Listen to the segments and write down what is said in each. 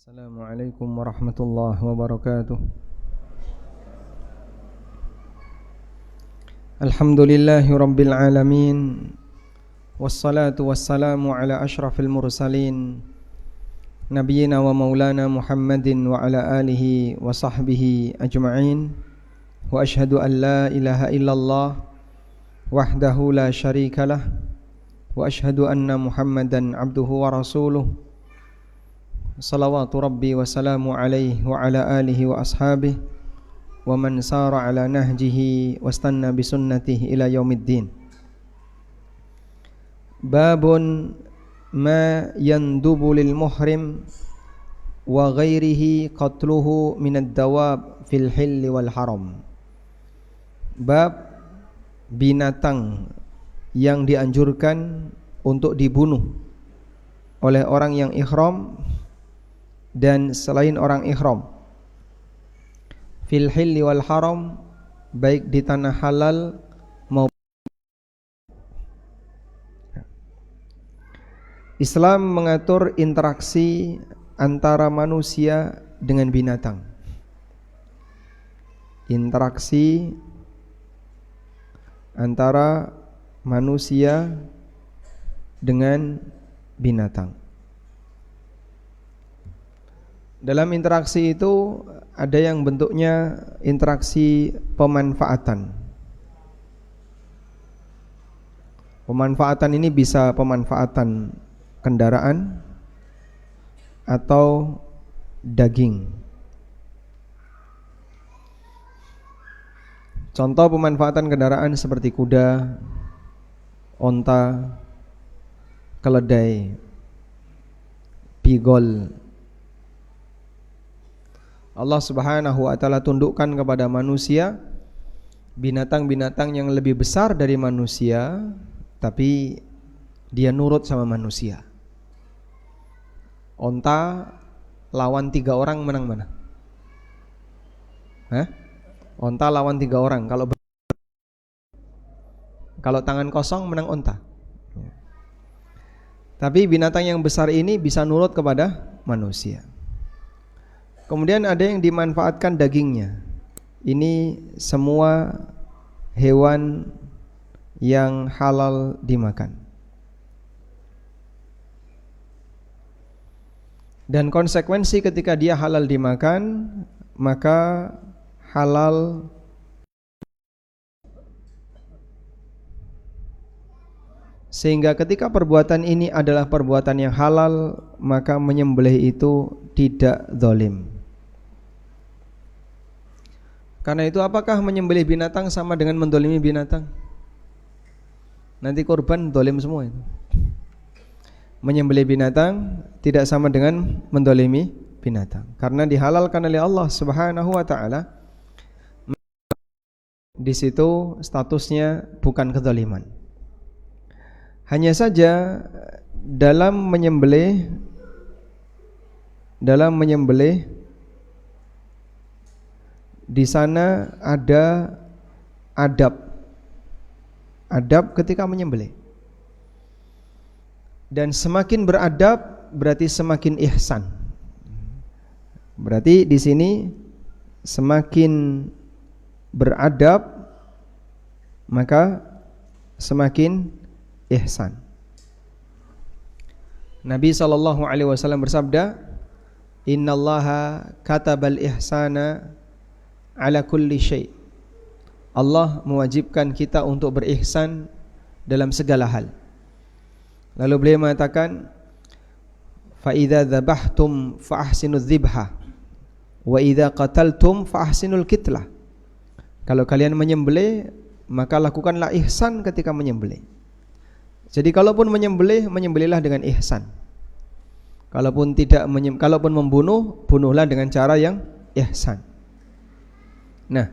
Assalamualaikum warahmatullahi wabarakatuh. Alhamdulillahi rabbil alamin. Wassalatu wassalamu ala ashrafil mursalin Nabiyyina wa maulana Muhammadin wa ala alihi wa sahbihi ajma'in. Wa ashhadu an la ilaha illallah wahdahu la syarika lah. Wa ashhadu anna Muhammadan abduhu wa rasuluh. Salawatu Rabbi wa salamu alaihi wa ala alihi wa ashabihi wa man sara ala nahjihi wastanna bisunnatihi ila yaumiddin. Babun ma yandubu lil muhrim wa ghairihi qatluhu minad dawab fil hilli wal haram. Bab binatang yang dianjurkan untuk dibunuh oleh orang yang ihram dan selain orang ihram, fil hilli wal haram, baik di tanah halal maupun. Islam mengatur interaksi antara manusia dengan binatang. Interaksi antara manusia dengan binatang. Dalam interaksi itu ada yang bentuknya interaksi pemanfaatan. Pemanfaatan ini bisa pemanfaatan kendaraan atau daging. Contoh pemanfaatan kendaraan seperti kuda, onta, keledai, pigol. Allah Subhanahu wa ta'ala tundukkan kepada manusia binatang-binatang yang lebih besar dari manusia, tapi dia nurut sama manusia. Onta lawan 3 orang menang mana? Onta lawan 3 orang. Kalau tangan kosong menang onta. Tapi binatang yang besar ini bisa nurut kepada manusia. Kemudian ada yang dimanfaatkan dagingnya. Ini semua hewan yang halal dimakan. Dan konsekuensi ketika dia halal dimakan, maka halal sehingga ketika perbuatan ini adalah perbuatan yang halal, maka menyembelih itu tidak zalim. Karena itu apakah menyembelih binatang sama dengan mendolimi binatang? Nanti korban dolim semua itu. Menyembelih binatang tidak sama dengan mendolimi binatang, karena dihalalkan oleh Allah Subhanahu wa ta'ala. Di situ statusnya bukan kezaliman. Hanya saja dalam menyembelih di sana ada adab ketika menyembelih. Dan semakin beradab berarti semakin ihsan. Berarti di sini semakin beradab maka semakin ihsan. Nabi SAW bersabda, Innallaha katabal ihsana ala kulli syai'. Allah mewajibkan kita untuk berihsan dalam segala hal. Lalu beliau mengatakan, fa idza dzabhtum fa ahsinuz dzibha wa idza qataltum fa ahsinul qitlah. Kalau kalian menyembelih, maka lakukanlah ihsan ketika menyembelih. Jadi kalaupun menyembelih, menyembelihlah dengan ihsan. Kalaupun membunuh, bunuhlah dengan cara yang ihsan. Nah,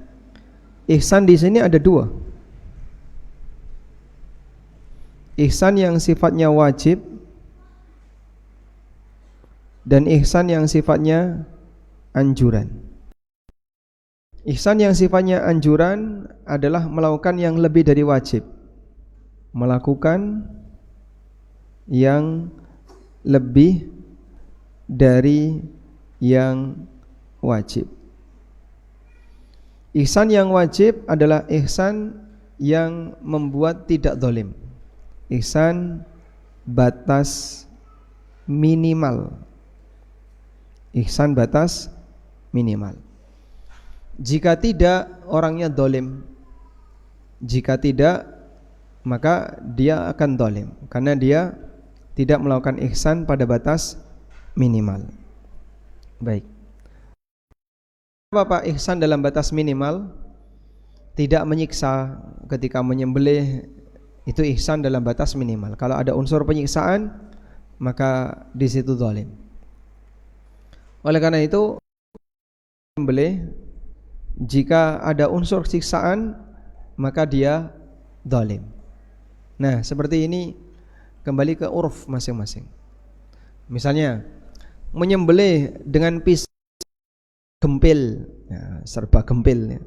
ihsan di sini ada 2. Ihsan yang sifatnya wajib dan ihsan yang sifatnya anjuran. Ihsan yang sifatnya anjuran adalah melakukan yang lebih dari wajib, melakukan yang lebih dari yang wajib. Ihsan yang wajib adalah ihsan yang membuat tidak zalim. Ihsan batas minimal. Ihsan batas minimal. Jika tidak, orangnya zalim. Jika tidak, maka dia akan zalim karena dia tidak melakukan ihsan pada batas minimal. Baik. Apa ihsan dalam batas minimal? Tidak menyiksa ketika menyembelih, itu ihsan dalam batas minimal. Kalau ada unsur penyiksaan, maka di situ zalim. Oleh karena itu, menyembelih jika ada unsur siksaan, maka dia zalim. Nah, seperti ini kembali ke uruf masing-masing. Misalnya menyembelih dengan pisau gempil, ya, serba gempil, ya.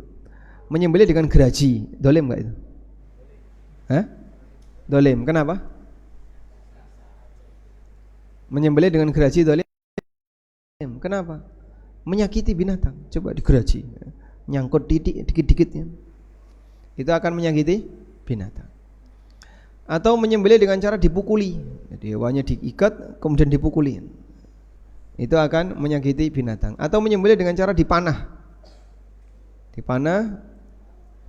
Menyembelih dengan geraji, zalim enggak itu? Hah? Zalim. Kenapa? Menyembelih dengan geraji zalim. Kenapa? Menyakiti binatang. Coba digeraji, nyangkut dikit-dikitnya, itu akan menyakiti binatang. Atau menyembelih dengan cara dipukuli, jadi hewanya diikat kemudian dipukuli, itu akan menyakiti binatang. Atau menyembelih dengan cara dipanah,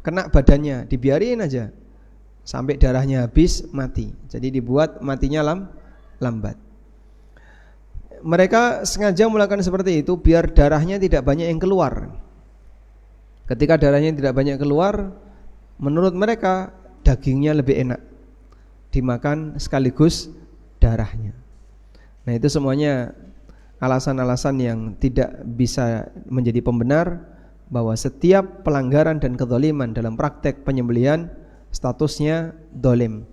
kena badannya, dibiarin aja sampai darahnya habis, mati. Jadi dibuat matinya lambat. Mereka sengaja melakukan seperti itu biar darahnya tidak banyak yang keluar. Ketika darahnya tidak banyak keluar, menurut mereka dagingnya lebih enak dimakan sekaligus darahnya. Nah, itu semuanya alasan-alasan yang tidak bisa menjadi pembenar bahwa setiap pelanggaran dan kezaliman dalam praktek penyembelihan statusnya zalim.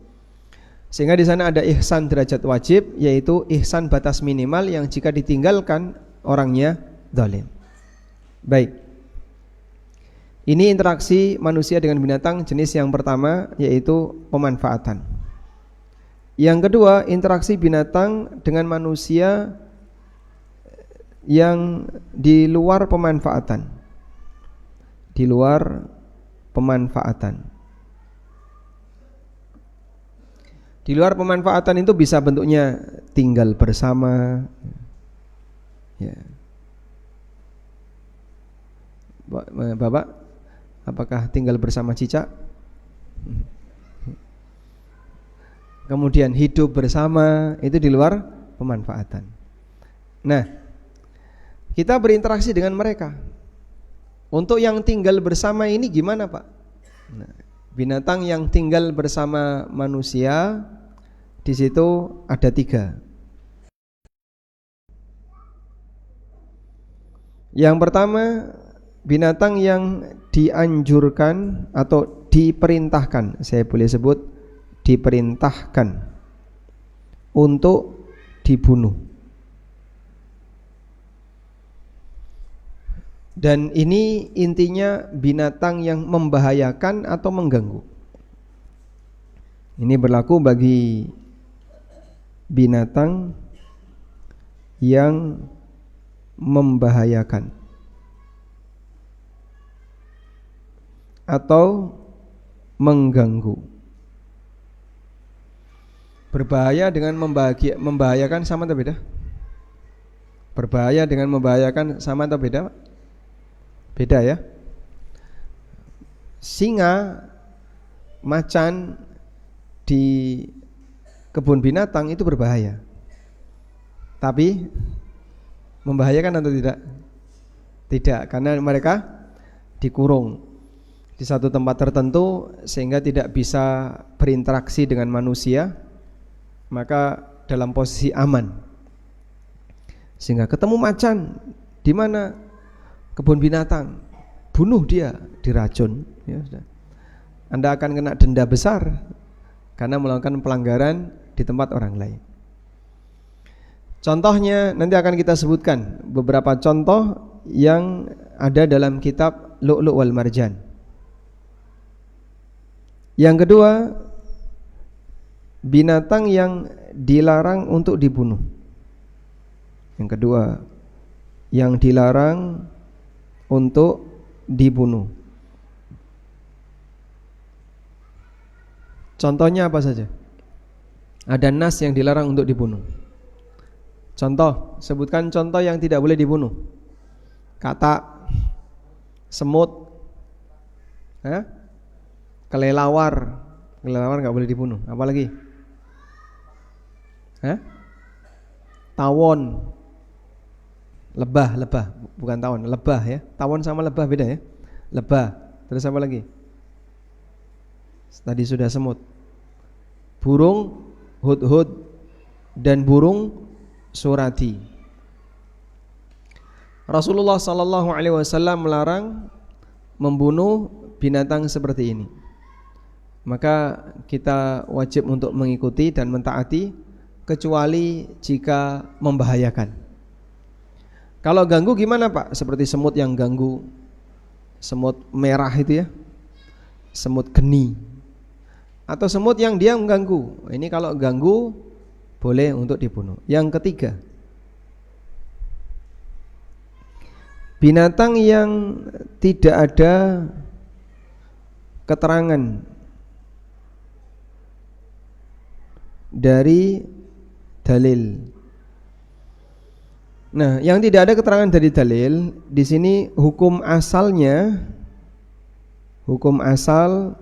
Sehingga di sana ada ihsan derajat wajib, yaitu ihsan batas minimal yang jika ditinggalkan orangnya zalim. Baik. Ini interaksi manusia dengan binatang jenis yang pertama, yaitu pemanfaatan. Yang kedua, interaksi binatang dengan manusia yang di luar pemanfaatan. Di luar pemanfaatan. Di luar pemanfaatan itu bisa bentuknya tinggal bersama, ya. Bapak, apakah tinggal bersama cicak? Kemudian hidup bersama, itu di luar pemanfaatan. Nah, kita berinteraksi dengan mereka. Untuk yang tinggal bersama ini gimana, Pak? Nah, binatang yang tinggal bersama manusia di situ ada 3. Yang pertama, binatang yang dianjurkan atau diperintahkan, saya boleh sebut diperintahkan untuk dibunuh. Dan ini intinya binatang yang membahayakan atau mengganggu. Ini berlaku bagi binatang yang membahayakan atau mengganggu. Berbahaya dengan membahayakan sama atau beda? Berbahaya dengan membahayakan sama atau beda? Beda ya. Singa, macan di kebun binatang itu berbahaya, tapi membahayakan atau tidak? Tidak, karena mereka dikurung di satu tempat tertentu sehingga tidak bisa berinteraksi dengan manusia, maka dalam posisi aman. Sehingga ketemu macan di mana? Kebun binatang, bunuh dia, diracun, ya sudah. Anda akan kena denda besar karena melakukan pelanggaran di tempat orang lain. Contohnya nanti akan kita sebutkan beberapa contoh yang ada dalam kitab Lu'lu' wal Marjan. Yang kedua, binatang yang dilarang untuk dibunuh. Yang kedua, yang dilarang untuk dibunuh. Contohnya apa saja? Ada nas yang dilarang untuk dibunuh. Contoh, sebutkan contoh yang tidak boleh dibunuh. Katak, semut, kelelawar. Kelelawar nggak boleh dibunuh. Apa lagi? Tawon, lebah, bukan tawon, lebah ya. Tawon sama lebah beda ya. Lebah. Terus apa lagi? Tadi sudah semut. Burung hudhud dan burung surati. Rasulullah sallallahu alaihi wasallam melarang membunuh binatang seperti ini. Maka kita wajib untuk mengikuti dan mentaati, kecuali jika membahayakan. Kalau ganggu gimana Pak? Seperti semut yang ganggu, semut merah itu ya, semut geni, atau semut yang dia mengganggu. Ini kalau ganggu boleh untuk dibunuh. Yang ketiga, binatang yang tidak ada keterangan dari dalil. Nah, yang tidak ada keterangan dari dalil di sini hukum asalnya, hukum asal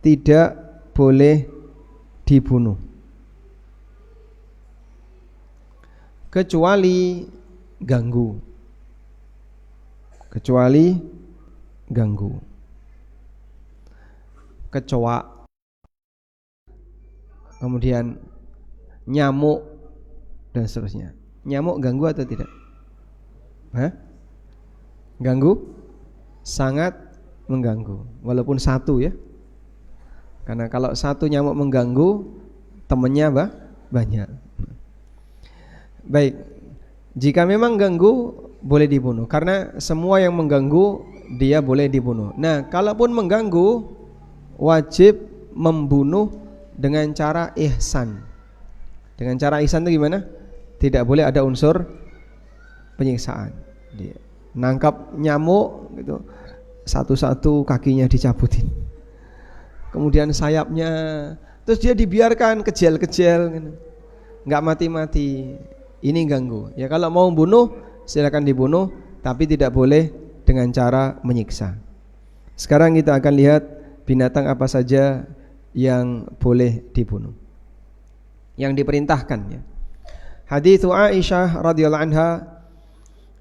tidak boleh dibunuh kecuali ganggu. Kecuali ganggu. Kecoa, kemudian nyamuk dan seterusnya. Nyamuk ganggu atau tidak? Ganggu? Sangat mengganggu. Walaupun satu ya. Karena kalau satu nyamuk mengganggu, temannya banyak. Baik. Jika memang ganggu, boleh dibunuh. Karena semua yang mengganggu dia boleh dibunuh. Nah, kalaupun mengganggu, wajib membunuh dengan cara ihsan. Dengan cara ihsan itu gimana? Tidak boleh ada unsur penyiksaan. Dia nangkap nyamuk gitu, satu-satu kakinya dicabutin, kemudian sayapnya, terus dia dibiarkan kejel-kejel gitu, nggak mati-mati. Ini ganggu. Ya kalau mau bunuh silakan dibunuh, tapi tidak boleh dengan cara menyiksa. Sekarang kita akan lihat binatang apa saja yang boleh dibunuh, yang diperintahkan ya. Hadits Aisyah radhiyallahu anha,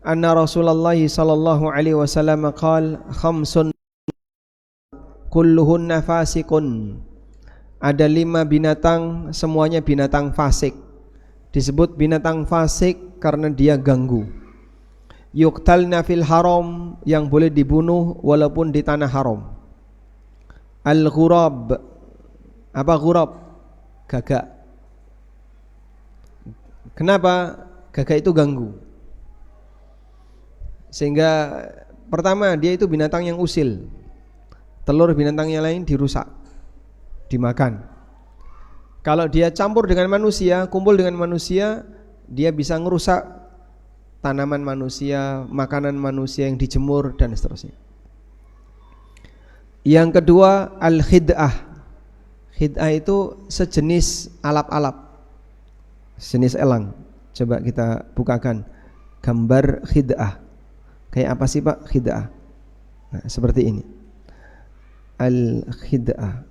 anna Rasulullah sallallahu alaihi wasallam qaal khamsun kulluhunna fasiqun. Ada 5 binatang, semuanya binatang fasik. Disebut binatang fasik karena dia ganggu. Yuqtalna fil haram, yang boleh dibunuh walaupun di tanah haram. Al-ghurab. Apa ghurab? Gagak. Kenapa? Gagak itu ganggu. Sehingga pertama dia itu binatang yang usil. Telur binatang yang lain dirusak, dimakan. Kalau dia campur dengan manusia, kumpul dengan manusia, dia bisa ngerusak tanaman manusia, makanan manusia yang dijemur dan seterusnya. Yang kedua, al-khid'ah. Khid'ah itu sejenis alap-alap, sejenis elang. Coba kita bukakan gambar khid'ah. Kayak apa sih Pak khid'ah? Nah, seperti ini. Al-khid'ah.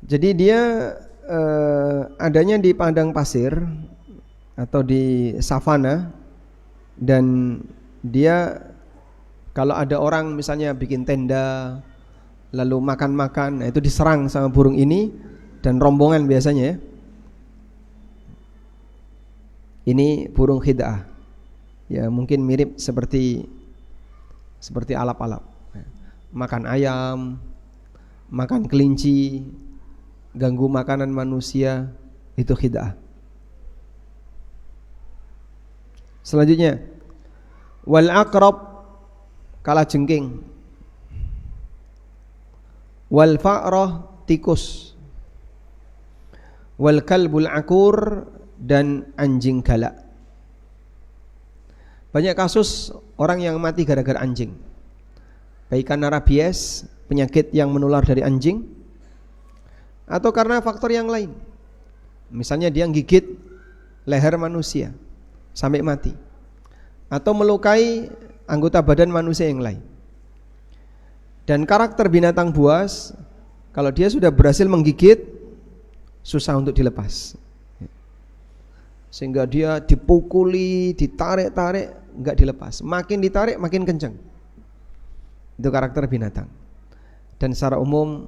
Jadi dia adanya di padang pasir atau di savana, dan dia kalau ada orang misalnya bikin tenda lalu makan-makan, nah itu diserang sama burung ini dan rombongan biasanya ya. Ini burung khid'ah. Ya mungkin mirip seperti alap-alap. Makan ayam, makan kelinci, ganggu makanan manusia, itu khid'ah. Selanjutnya, wal aqrab, kalajengking. Wal fa'rah, tikus. wal kalbul akur, dan anjing galak. Banyak kasus orang yang mati gara-gara anjing, baik karena rabies, penyakit yang menular dari anjing, atau karena faktor yang lain. Misalnya dia gigit leher manusia sampai mati, atau melukai anggota badan manusia yang lain. Dan karakter binatang buas, kalau dia sudah berhasil menggigit, susah untuk dilepas, sehingga dia dipukuli, ditarik-tarik, enggak dilepas. Makin ditarik makin kencang. Itu karakter binatang. Dan secara umum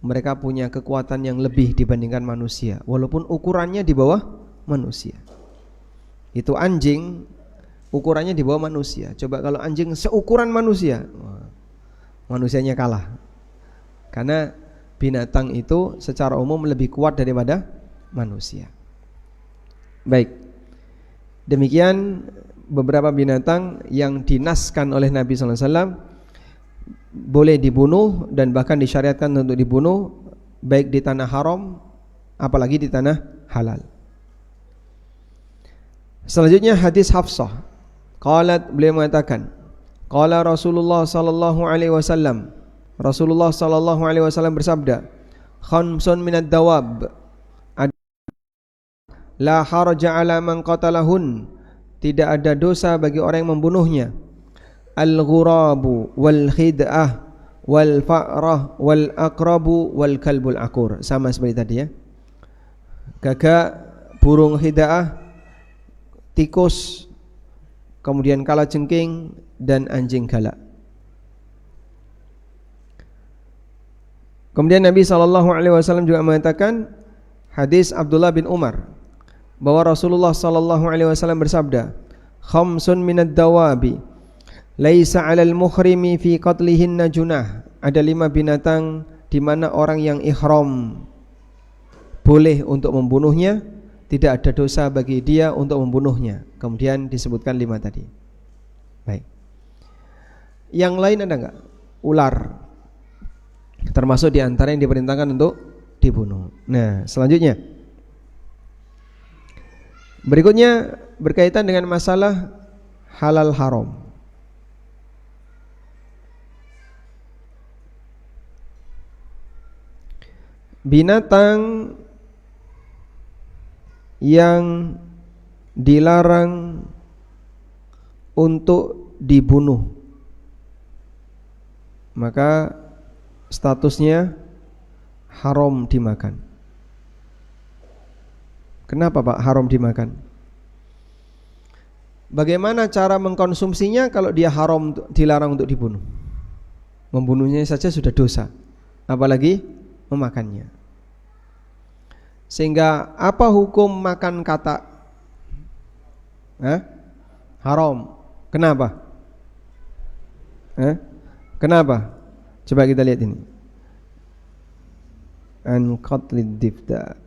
mereka punya kekuatan yang lebih dibandingkan manusia, walaupun ukurannya di bawah manusia. Itu anjing ukurannya di bawah manusia. Coba kalau anjing seukuran manusia, manusianya kalah. Karena binatang itu secara umum lebih kuat daripada manusia. Baik, demikian beberapa binatang yang dinaskan oleh Nabi SAW boleh dibunuh dan bahkan disyariatkan untuk dibunuh, baik di tanah haram apalagi di tanah halal. Selanjutnya hadis Hafsah. Qalat, beliau mengatakan, qala Rasulullah sallallahu alaihi wasallam, Rasulullah sallallahu alaihi wasallam bersabda, khamsun minad dawab, la haraja ala man qatalahun, tidak ada dosa bagi orang yang membunuhnya. Al-ghurabu wal khid'ah wal fa'rah wal aqrabu wal kalbul akur. Sama seperti tadi ya. Gagak, burung khid'ah, tikus, kemudian kalajengking, dan anjing galak. Kemudian Nabi SAW juga mengatakan, hadis Abdullah bin Umar, bahwa Rasulullah SAW bersabda, khamsun minad dawabi laisa 'alal muhrimi fi qatlihinna junah. Ada 5 binatang di mana orang yang ihram boleh untuk membunuhnya, tidak ada dosa bagi dia untuk membunuhnya. Kemudian disebutkan 5 tadi. Baik. Yang lain ada enggak? Ular termasuk di antara yang diperintahkan untuk dibunuh. Nah, selanjutnya berikutnya berkaitan dengan masalah halal haram. Binatang yang dilarang untuk dibunuh, maka statusnya haram dimakan. Kenapa Pak haram dimakan? Bagaimana cara mengkonsumsinya kalau dia haram, dilarang untuk dibunuh? Membunuhnya saja sudah dosa, apalagi memakannya. Sehingga apa hukum makan katak? Haram. Kenapa? Kenapa? Coba kita lihat ini. An qatlid difda.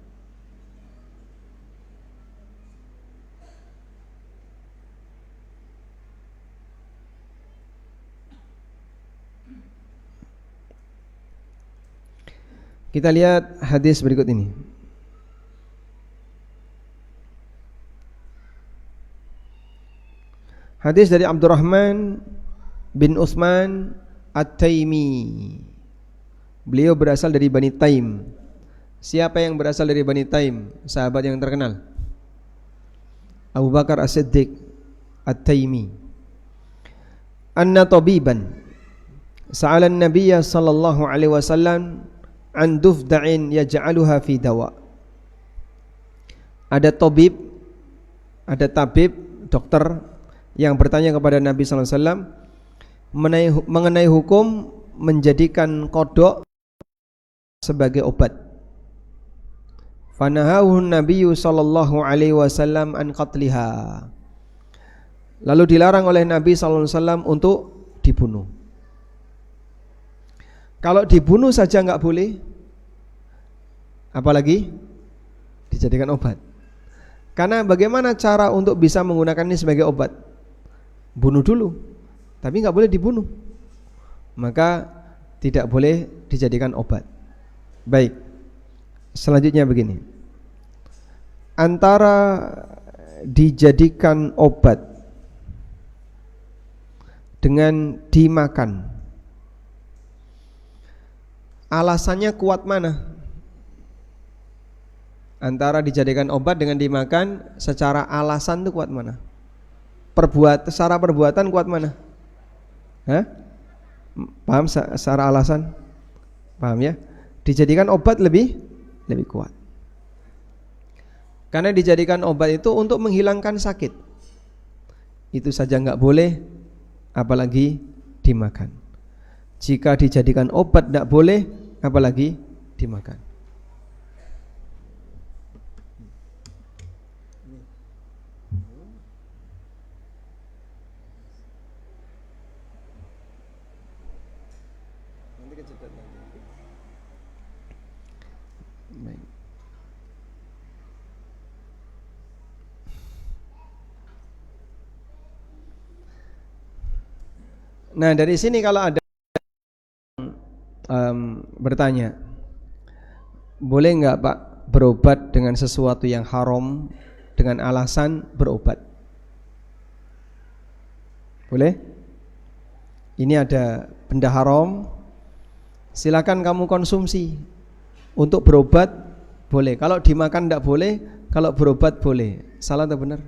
Kita lihat hadis berikut ini. Hadis dari Abdurrahman bin Utsman At-Taimi. Beliau berasal dari Bani Taim. Siapa yang berasal dari Bani Taim? Sahabat yang terkenal, Abu Bakar As-Siddiq At-Taimi. Anna tabiban sa'ala an-nabiyya sallallahu alaihi wasallam an dufda'in yaj'aluha fi dawa. Ada tabib, dokter yang bertanya kepada Nabi sallallahu alaihi wasallam mengenai hukum menjadikan kodok sebagai obat. Fanahahu Nabiyyu sallallahu alaihi wasallam an qatliha. Lalu dilarang oleh Nabi sallallahu alaihi wasallam untuk dibunuh. Kalau dibunuh saja enggak boleh, apalagi dijadikan obat. Karena bagaimana cara untuk bisa menggunakan ini sebagai obat? Bunuh dulu, tapi enggak boleh dibunuh. Maka tidak boleh dijadikan obat. Baik. Selanjutnya begini. antara dijadikan obat dengan dimakan, alasannya kuat mana? Antara dijadikan obat dengan dimakan, secara alasan itu kuat mana? Secara perbuatan kuat mana? Hah? Paham secara alasan? Paham ya? Dijadikan obat lebih kuat. Karena dijadikan obat itu untuk menghilangkan sakit. Itu saja nggak boleh, apalagi dimakan. Jika dijadikan obat nggak boleh, apalagi dimakan. Nah, dari sini kalau ada bertanya, boleh nggak Pak berobat dengan sesuatu yang haram dengan alasan berobat? Boleh? Ini ada benda haram, silakan kamu konsumsi. Untuk berobat boleh, kalau dimakan tidak boleh, kalau berobat boleh. Salah atau benar?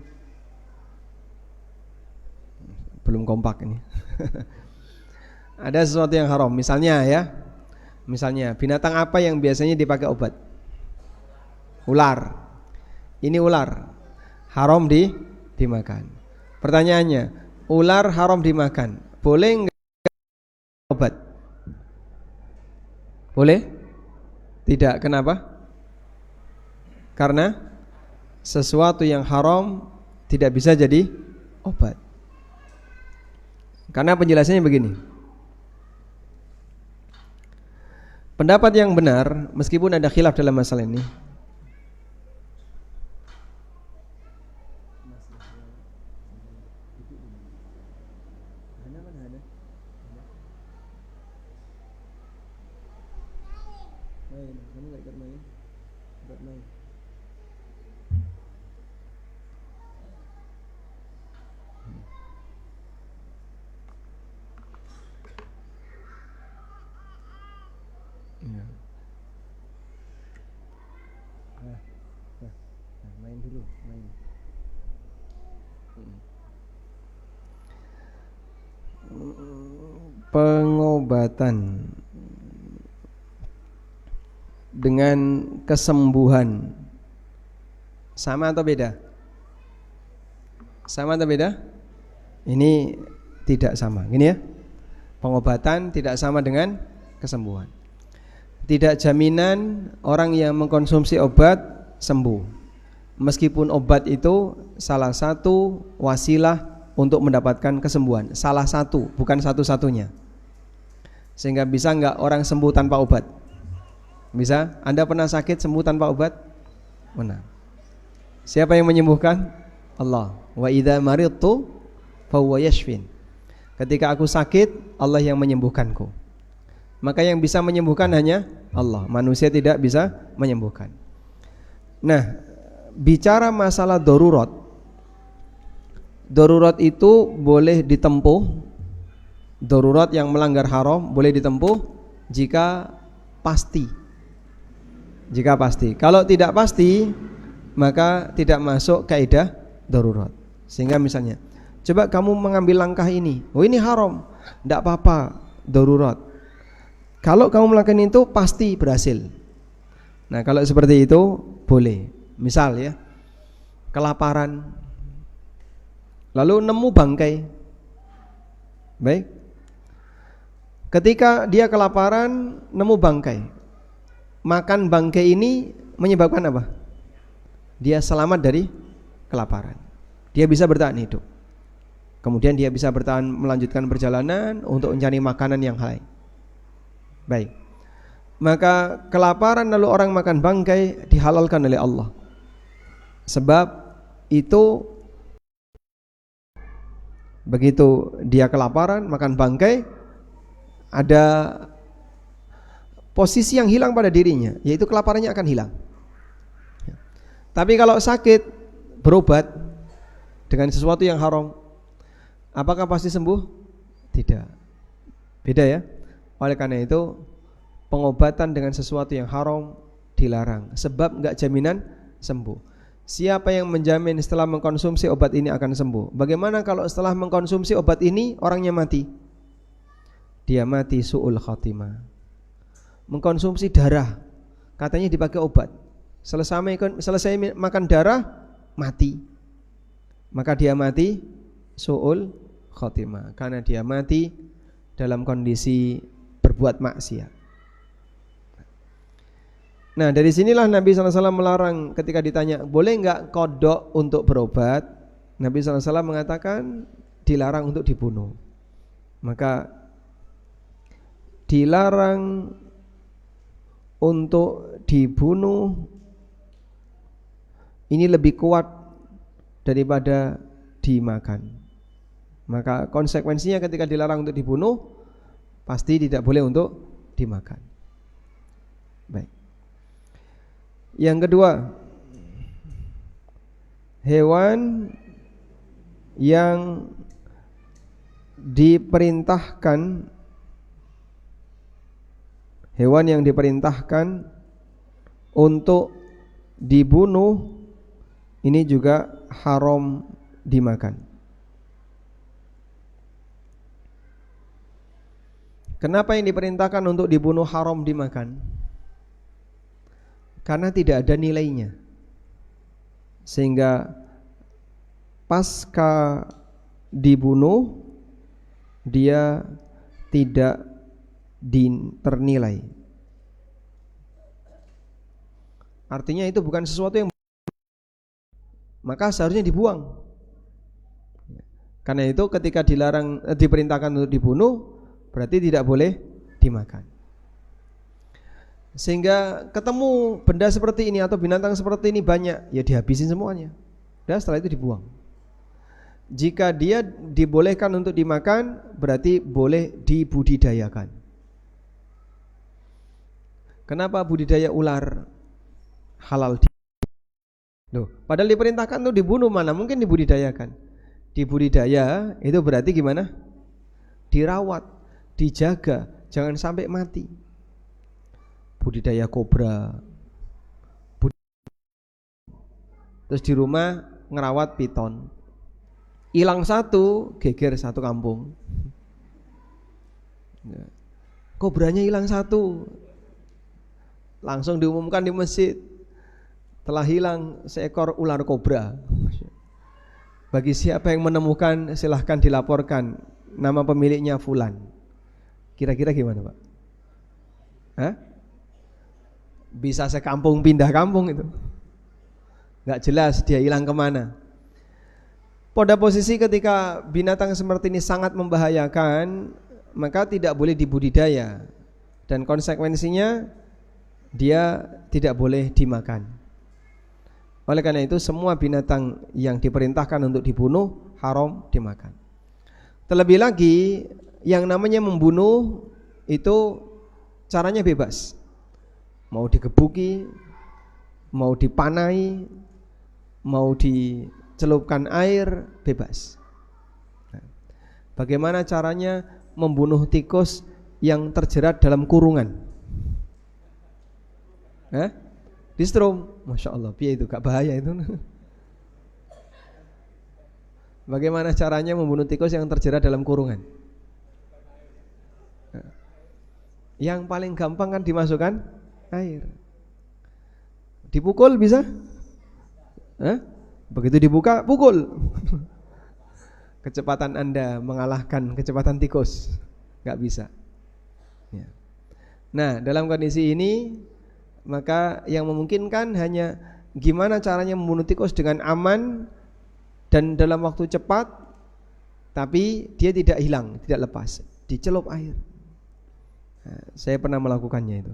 Belum kompak ini. Ada sesuatu yang haram, misalnya binatang apa yang biasanya dipakai obat? Ular. Ini ular, haram dimakan. Pertanyaannya, ular haram dimakan, boleh enggak obat? Boleh? Tidak, kenapa? Karena sesuatu yang haram tidak bisa jadi obat. Karena penjelasannya begini. Pendapat yang benar, meskipun ada khilaf dalam masalah ini, pengobatan dengan kesembuhan sama atau beda? Sama atau beda? Ini tidak sama. Gini ya, pengobatan tidak sama dengan kesembuhan. Tidak jaminan orang yang mengkonsumsi obat sembuh, meskipun obat itu salah satu wasilah untuk mendapatkan kesembuhan. Salah satu, bukan satu-satunya. Sehingga bisa enggak orang sembuh tanpa obat? Bisa? Anda pernah sakit sembuh tanpa obat? Mana? Siapa yang menyembuhkan? Allah. Wa idza maridtu fahuwa yashfin. Ketika aku sakit, Allah yang menyembuhkanku. Maka yang bisa menyembuhkan hanya Allah. Manusia tidak bisa menyembuhkan. Nah, bicara masalah darurat. Darurat itu boleh ditempuh. Darurat yang melanggar haram boleh ditempuh jika pasti. Jika pasti. Kalau tidak pasti, maka tidak masuk kaidah darurat. Sehingga misalnya, coba kamu mengambil langkah ini. Oh, ini haram. Tidak apa-apa, darurat. Kalau kamu melakukan itu pasti berhasil. Nah, kalau seperti itu boleh. Misal ya, kelaparan, lalu nemu bangkai. Baik. Ketika dia kelaparan, nemu bangkai. Makan bangkai ini menyebabkan apa? Dia selamat dari kelaparan. Dia bisa bertahan hidup. Kemudian dia bisa bertahan melanjutkan perjalanan untuk mencari makanan yang halal. Baik. Maka kelaparan lalu orang makan bangkai dihalalkan oleh Allah. Sebab itu begitu dia kelaparan makan bangkai, ada posisi yang hilang pada dirinya, yaitu kelaparannya akan hilang. Tapi kalau sakit berobat dengan sesuatu yang haram, apakah pasti sembuh? Tidak. Beda ya. Oleh karena itu pengobatan dengan sesuatu yang haram dilarang, sebab enggak jaminan sembuh. Siapa yang menjamin setelah mengkonsumsi obat ini akan sembuh? Bagaimana kalau setelah mengkonsumsi obat ini orangnya mati? Dia mati su'ul khatimah. Mengkonsumsi darah, katanya dipakai obat, selesai makan darah mati, maka dia mati su'ul khatimah, karena dia mati dalam kondisi berbuat maksiat. Nah, dari sinilah Nabi SAW melarang ketika ditanya, boleh enggak kodok untuk berobat? Nabi SAW mengatakan dilarang untuk dibunuh. Maka dilarang untuk dibunuh ini lebih kuat daripada dimakan. Maka konsekuensinya ketika dilarang untuk dibunuh, pasti tidak boleh untuk dimakan. Baik. Yang kedua, hewan yang diperintahkan untuk dibunuh ini juga haram dimakan. Kenapa yang diperintahkan untuk dibunuh haram dimakan? Karena tidak ada nilainya, sehingga pasca dibunuh dia tidak ternilai. Artinya itu bukan sesuatu yang, maka seharusnya dibuang. Karena itu ketika diperintahkan untuk dibunuh, berarti tidak boleh dimakan. Sehingga ketemu benda seperti ini atau binatang seperti ini banyak, ya dihabisin semuanya. Dan setelah itu dibuang. Jika dia dibolehkan untuk dimakan, berarti boleh dibudidayakan. Kenapa budidaya ular halal? Loh, padahal diperintahkan untuk dibunuh, mana mungkin dibudidayakan. Dibudidaya itu berarti gimana? Dirawat, dijaga, jangan sampai mati. Budidaya kobra, terus di rumah ngerawat piton, hilang satu geger satu kampung. Kobranya hilang satu, langsung diumumkan di masjid, telah hilang seekor ular kobra. Bagi siapa yang menemukan silahkan dilaporkan, nama pemiliknya fulan. Kira-kira gimana Pak? Hah? Bisa sekampung pindah kampung itu, nggak jelas dia hilang kemana. Pada posisi ketika binatang seperti ini sangat membahayakan, maka tidak boleh dibudidaya, dan konsekuensinya dia tidak boleh dimakan. Oleh karena itu semua binatang yang diperintahkan untuk dibunuh haram dimakan. Terlebih lagi yang namanya membunuh itu caranya bebas. Mau digebuki, mau dipanai, mau dicelupkan air, bebas. Nah, bagaimana caranya membunuh tikus yang terjerat dalam kurungan? Distrom, Masya Allah, piye itu, gak bahaya itu. Bagaimana caranya membunuh tikus yang terjerat dalam kurungan? Yang paling gampang kan dimasukkan air. Dipukul bisa? Begitu dibuka, pukul. Kecepatan Anda mengalahkan kecepatan tikus, gak bisa. Ya. Nah, dalam kondisi ini, maka yang memungkinkan hanya gimana caranya membunuh tikus dengan aman dan dalam waktu cepat, tapi dia tidak hilang, tidak lepas. Dicelup air. Nah, saya pernah melakukannya itu.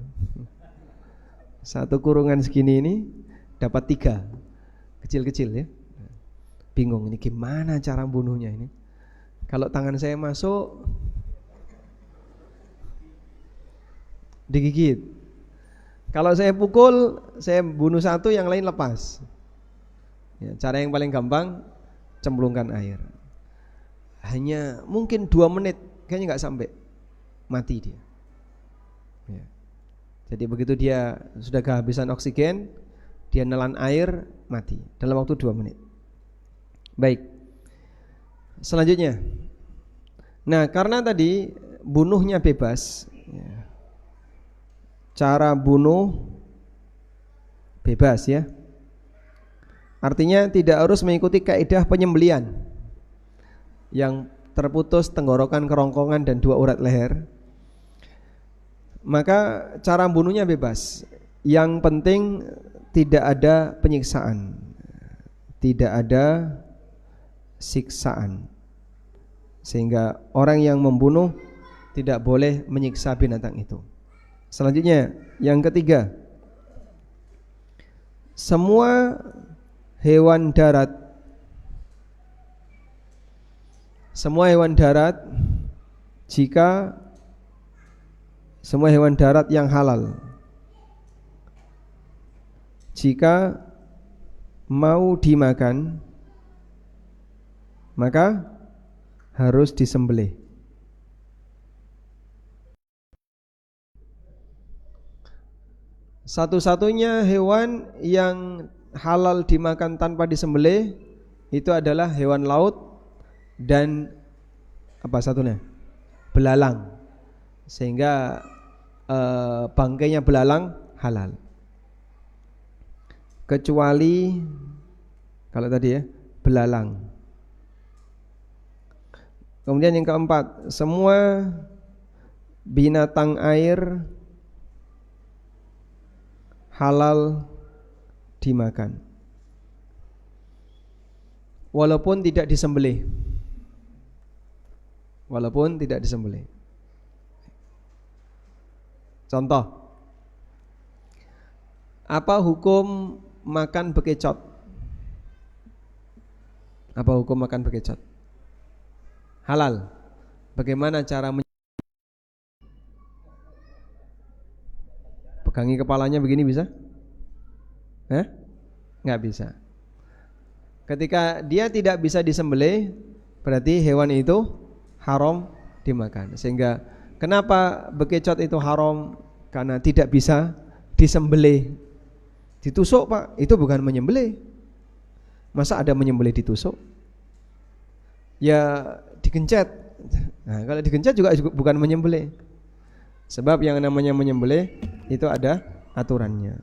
Satu kurungan segini ini dapat 3 kecil-kecil ya. Bingung ini gimana cara bunuhnya ini. Kalau tangan saya masuk digigit. Kalau saya pukul, saya bunuh satu, yang lain lepas. Ya, cara yang paling gampang, cemplungkan air. Hanya mungkin 2 menit, kayaknya nggak sampai, mati dia. Ya. Jadi begitu dia sudah kehabisan oksigen, dia nelan air, mati dalam waktu 2 menit. Baik. Selanjutnya. Nah, karena tadi bunuhnya bebas, ya. Cara bunuh bebas ya. Artinya tidak harus mengikuti kaidah penyembelian yang terputus tenggorokan, kerongkongan dan 2 urat leher. Maka cara bunuhnya bebas. Yang penting tidak ada penyiksaan, tidak ada siksaan, sehingga orang yang membunuh tidak boleh menyiksa binatang itu. Selanjutnya, yang ketiga, semua hewan darat jika semua hewan darat yang halal, jika mau dimakan maka harus disembelih. Satu-satunya hewan yang halal dimakan tanpa disembelih itu adalah hewan laut dan apa satunya? Belalang. Sehingga bangkainya belalang halal. Kecuali kalau tadi ya, belalang. Kemudian yang keempat, semua binatang air halal dimakan walaupun tidak disembelih. Contoh, apa hukum makan bekecot? Halal. Bagaimana cara pegangi kepalanya begini bisa? Nggak bisa. Ketika dia tidak bisa disembelih, berarti hewan itu haram dimakan. Sehingga kenapa bekecot itu haram? Karena tidak bisa disembelih. Ditusuk Pak, itu bukan menyembelih. Masa ada menyembelih ditusuk? Ya digencet. Nah, kalau digencet juga bukan menyembelih. Sebab yang namanya menyembelih itu ada aturannya.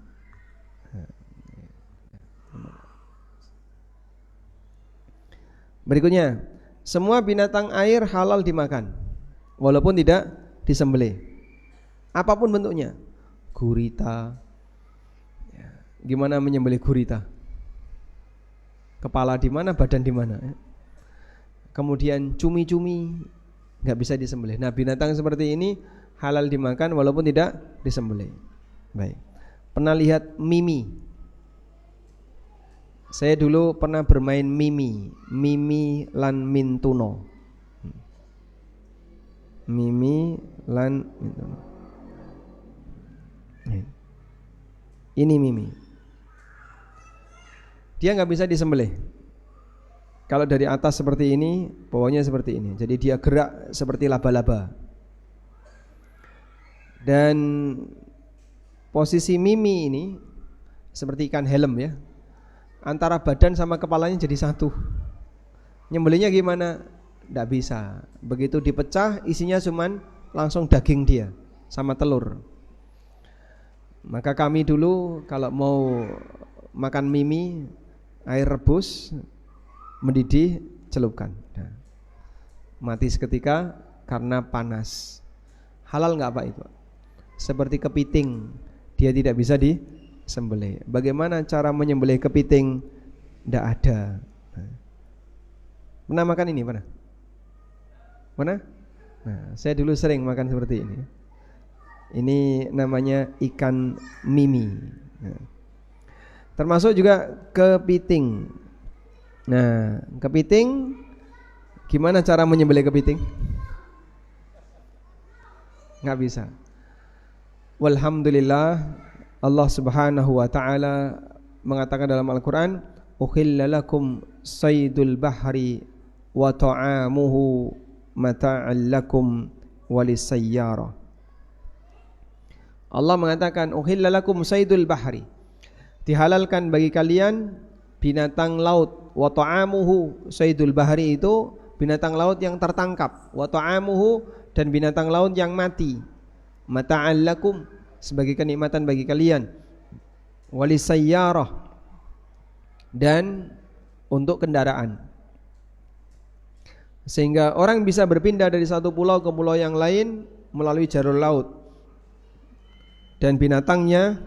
Berikutnya, semua binatang air halal dimakan walaupun tidak disembelih. Apapun bentuknya. Gurita. Gimana menyembelih gurita? Kepala di mana, badan di mana? Kemudian cumi-cumi nggak bisa disembelih. Nah, binatang seperti ini halal dimakan walaupun tidak disembelih. Baik. Pernah lihat mimi? Saya dulu pernah bermain mimi lan mintuno. Mimi lan mintuno. Ini mimi. Dia nggak bisa disembelih. Kalau dari atas seperti ini, bawahnya seperti ini. Jadi dia gerak seperti laba-laba. Dan posisi mimi ini seperti ikan helm ya. Antara badan sama kepalanya jadi satu. Nyembelihnya gimana? Nggak bisa. Begitu dipecah, isinya cuman langsung daging dia sama telur. Maka kami dulu kalau mau makan mimi, air rebus, mendidih, celupkan. Nah, mati seketika karena panas. Halal nggak Pak itu? Seperti kepiting, dia tidak bisa disembelih. Bagaimana cara menyembelih kepiting? Nggak ada. Pernah makan ini? Pernah? Nah, saya dulu sering makan seperti ini. Ini namanya ikan mimi. Nah, termasuk juga kepiting. Nah, kepiting, gimana cara menyembelih kepiting? Nggak bisa. Walhamdulillah, Allah Subhanahu wa ta'ala mengatakan dalam Al-Quran, uhilla lakum saydul bahri wa ta'amuhu mata'an lakum walisayyarah. Allah mengatakan uhilla lakum saydul bahri, dihalalkan bagi kalian binatang laut. Wa ta'amuhu, saydul bahri itu binatang laut yang tertangkap. Wa ta'amuhu, dan binatang laut yang mati. Mata'an lakum, sebagai kenikmatan bagi kalian. Walisayyarah, dan untuk kendaraan. Sehingga orang bisa berpindah dari satu pulau ke pulau yang lain melalui jalur laut. Dan binatangnya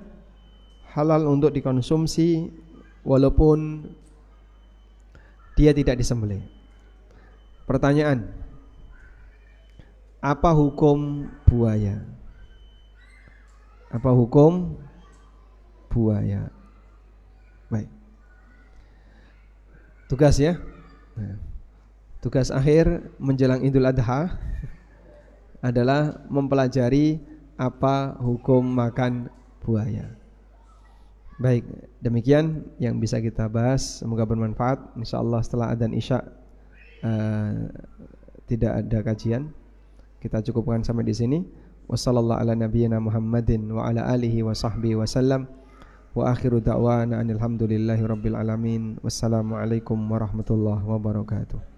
halal untuk dikonsumsi walaupun dia tidak disembelih. Pertanyaan, apa hukum buaya? Apa hukum buaya? Baik. Tugas ya. Tugas akhir menjelang Idul Adha adalah mempelajari apa hukum makan buaya. Baik, demikian yang bisa kita bahas. Semoga bermanfaat. InsyaAllah setelah adzan isya tidak ada kajian. Kita cukupkan sampai di sini. Wassallallahu ala nabiyyina Muhammadin wa ala alihi wa sahbihi wasallam. Wa akhiru da'wana anil hamdulillahi rabbil alamin. Wassalamualaikum warahmatullahi wabarakatuh.